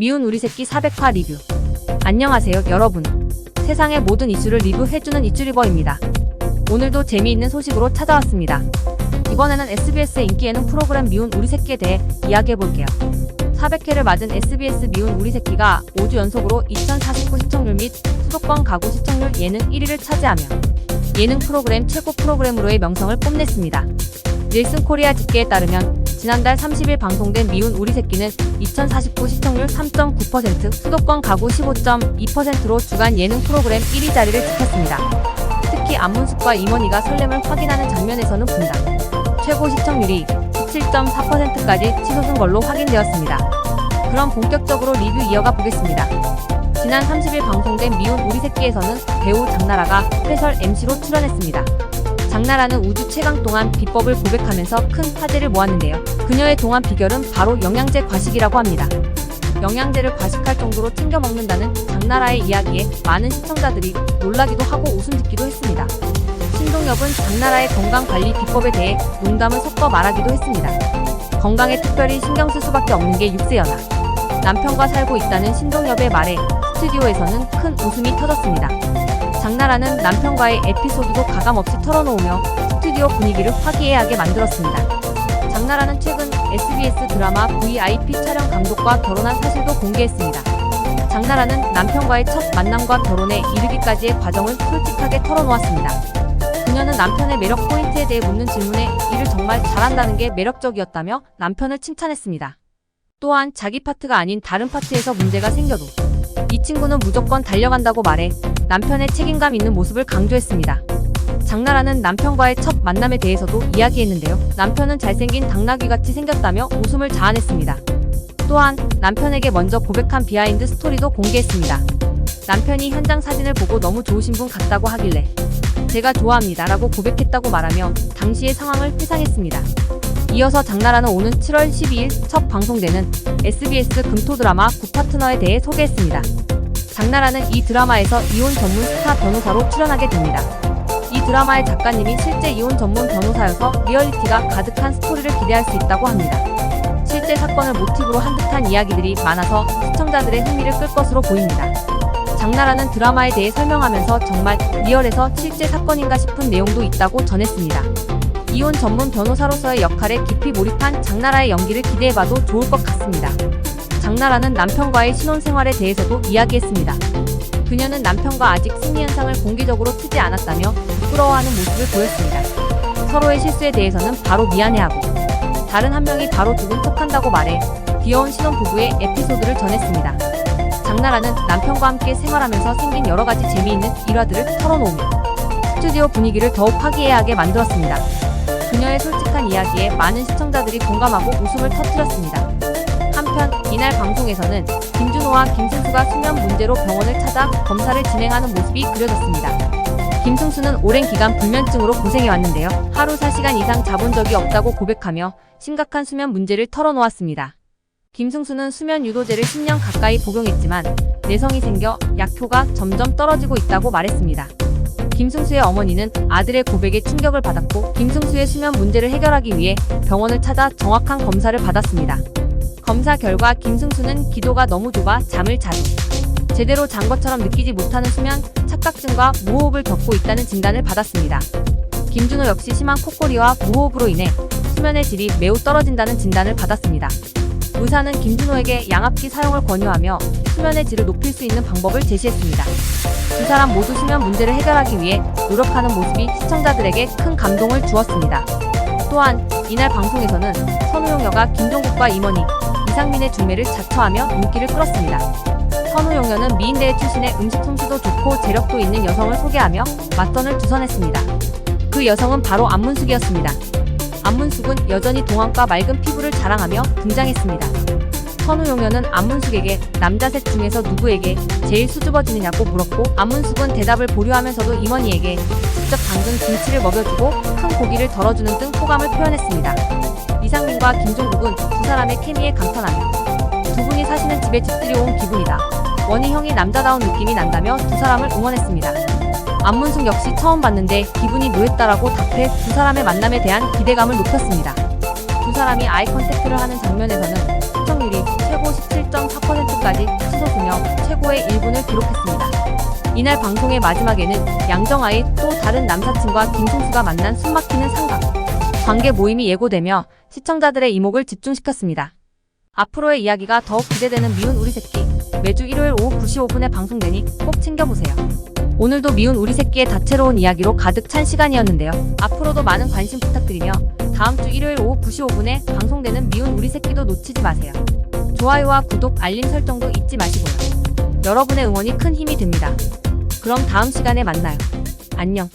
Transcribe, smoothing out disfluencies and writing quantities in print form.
미운 우리 새끼 400화 리뷰. 안녕하세요 여러분. 세상의 모든 이슈를 리뷰해주는 이슈리버입니다. 오늘도 재미있는 소식으로 찾아왔습니다. 이번에는 SBS의 인기 예능 프로그램 미운 우리 새끼에 대해 이야기해볼게요. 400회를 맞은 SBS 미운 우리 새끼가 5주 연속으로 2049 시청률 및 수도권 가구 시청률 예능 1위를 차지하며 예능 프로그램 최고 프로그램으로의 명성을 뽐냈습니다. 닐슨 코리아 집계에 따르면 지난달 30일 방송된 미운 우리 새끼는 2049 시청률 3.9%, 수도권 가구 15.2%로 주간 예능 프로그램 1위 자리를 지켰습니다. 특히 안문숙과 임원희가 설렘을 확인하는 장면에서는 분당 최고 시청률이 17.4%까지 치솟은 걸로 확인되었습니다. 그럼 본격적으로 리뷰 이어가 보겠습니다. 지난 30일 방송된 미운 우리 새끼에서는 배우 장나라가 스페셜 MC로 출연했습니다. 장나라는 우주 최강 동안 비법을 고백하면서 큰 화제를 모았는데요. 그녀의 동안 비결은 바로 영양제 과식이라고 합니다. 영양제를 과식할 정도로 챙겨 먹는다는 장나라의 이야기에 많은 시청자들이 놀라기도 하고 웃음 짓기도 했습니다. 신동엽은 장나라의 건강관리 비법에 대해 농담을 섞어 말하기도 했습니다. 건강에 특별히 신경 쓸 수밖에 없는 게 6세 연하. 남편과 살고 있다는 신동엽의 말에 스튜디오에서는 큰 웃음이 터졌습니다. 장나라는 남편과의 에피소드도 가감없이 털어놓으며 스튜디오 분위기를 화기애애하게 만들었습니다. 장나라는 최근 SBS 드라마 VIP 촬영 감독과 결혼한 사실도 공개했습니다. 장나라는 남편과의 첫 만남과 결혼에 이르기까지의 과정을 솔직하게 털어놓았습니다. 그녀는 남편의 매력 포인트에 대해 묻는 질문에 일을 정말 잘한다는 게 매력적이었다며 남편을 칭찬했습니다. 또한 자기 파트가 아닌 다른 파트에서 문제가 생겨도 이 친구는 무조건 달려간다고 말해 남편의 책임감 있는 모습을 강조했습니다. 장나라는 남편과의 첫 만남에 대해서도 이야기했는데요. 남편은 잘생긴 당나귀같이 생겼다며 웃음을 자아냈습니다. 또한 남편에게 먼저 고백한 비하인드 스토리도 공개했습니다. 남편이 현장 사진을 보고 너무 좋으신 분 같다고 하길래 제가 좋아합니다 라고 고백했다고 말하며 당시의 상황을 회상했습니다. 이어서 장나라는 오는 7월 12일 첫 방송되는 SBS 금토 드라마 굿파트너에 대해 소개했습니다. 장나라는 이 드라마에서 이혼 전문 스타 변호사로 출연하게 됩니다. 이 드라마의 작가님이 실제 이혼 전문 변호사여서 리얼리티가 가득한 스토리를 기대할 수 있다고 합니다. 실제 사건을 모티브로 한 듯한 이야기들이 많아서 시청자들의 흥미를 끌 것으로 보입니다. 장나라는 드라마에 대해 설명하면서 정말 리얼해서 실제 사건인가 싶은 내용도 있다고 전했습니다. 이혼 전문 변호사로서의 역할에 깊이 몰입한 장나라의 연기를 기대해봐도 좋을 것 같습니다. 장나라는 남편과의 신혼생활에 대해서도 이야기했습니다. 그녀는 남편과 아직 생리현상을 공개적으로 트지 않았다며 부끄러워하는 모습을 보였습니다. 서로의 실수에 대해서는 바로 미안해하고 다른 한 명이 바로 죽은 척한다고 말해 귀여운 신혼부부의 에피소드를 전했습니다. 장나라는 남편과 함께 생활하면서 생긴 여러가지 재미있는 일화들을 털어놓으며 스튜디오 분위기를 더욱 화기애애하게 만들었습니다. 그녀의 솔직한 이야기에 많은 시청자들이 공감하고 웃음을 터뜨렸습니다. 한편 이날 방송에서는 김준호와 김승수가 수면 문제로 병원을 찾아 검사를 진행하는 모습이 그려졌습니다. 김승수는 오랜 기간 불면증으로 고생해왔는데요. 하루 4시간 이상 자본 적이 없다고 고백하며 심각한 수면 문제를 털어놓았습니다. 김승수는 수면 유도제를 10년 가까이 복용했지만 내성이 생겨 약효가 점점 떨어지고 있다고 말했습니다. 김승수의 어머니는 아들의 고백에 충격을 받았고 김승수의 수면 문제를 해결하기 위해 병원을 찾아 정확한 검사를 받았습니다. 검사 결과 김승수는 기도가 너무 좁아 잠을 자도 제대로 잔 것처럼 느끼지 못하는 수면 착각증과 무호흡을 겪고 있다는 진단을 받았습니다. 김준호 역시 심한 콧고리와 무호흡으로 인해 수면의 질이 매우 떨어진다는 진단을 받았습니다. 의사는 김준호에게 양압기 사용을 권유하며 수면의 질을 높일 수 있는 방법을 제시했습니다. 두 사람 모두 수면 문제를 해결하기 위해 노력하는 모습이 시청자들에게 큰 감동을 주었습니다. 또한 이날 방송에서는 선우용녀가 김종국과 임원희, 이상민의 중매를 자처하며 눈길을 끌었습니다. 선우용녀는 미인대회 출신의 음식 솜씨도 좋고 재력도 있는 여성을 소개하며 맞선을 주선했습니다. 그 여성은 바로 안문숙이었습니다. 안문숙은 여전히 동안과 맑은 피부를 자랑하며 등장했습니다. 선우용녀는 안문숙에게 남자 셋 중에서 누구에게 제일 수줍어지느냐고 물었고 안문숙은 대답을 보류하면서도 임원희에게 직접 담근 김치를 먹여주고 큰 고기를 덜어주는 등 호감을 표현했습니다. 이상민과 김종국은 두 사람의 케미에 감탄하며 두 분이 사시는 집에 집들이 온 기분이다. 원희 형이 남자다운 느낌이 난다며 두 사람을 응원했습니다. 안문숙 역시 처음 봤는데 기분이 묘했다라고 답해 두 사람의 만남에 대한 기대감을 높였습니다. 두 사람이 아이 컨택트를 하는 장면에서는 시청률이 최고 17.4%까지 치솟으며 최고의 1분을 기록했습니다. 이날 방송의 마지막에는 양정아의 또 다른 남사친과 김승수가 만난 숨막히는 상황, 관계 모임이 예고되며 시청자들의 이목을 집중시켰습니다. 앞으로의 이야기가 더욱 기대되는 미운 우리 새끼, 매주 일요일 오후 9시 5분에 방송되니 꼭 챙겨보세요. 오늘도 미운 우리 새끼의 다채로운 이야기로 가득 찬 시간이었는데요. 앞으로도 많은 관심 부탁드리며 다음 주 일요일 오후 9시 5분에 방송되는 미운 우리 새끼도 놓치지 마세요. 좋아요와 구독, 알림 설정도 잊지 마시고요. 여러분의 응원이 큰 힘이 됩니다. 그럼 다음 시간에 만나요. 안녕.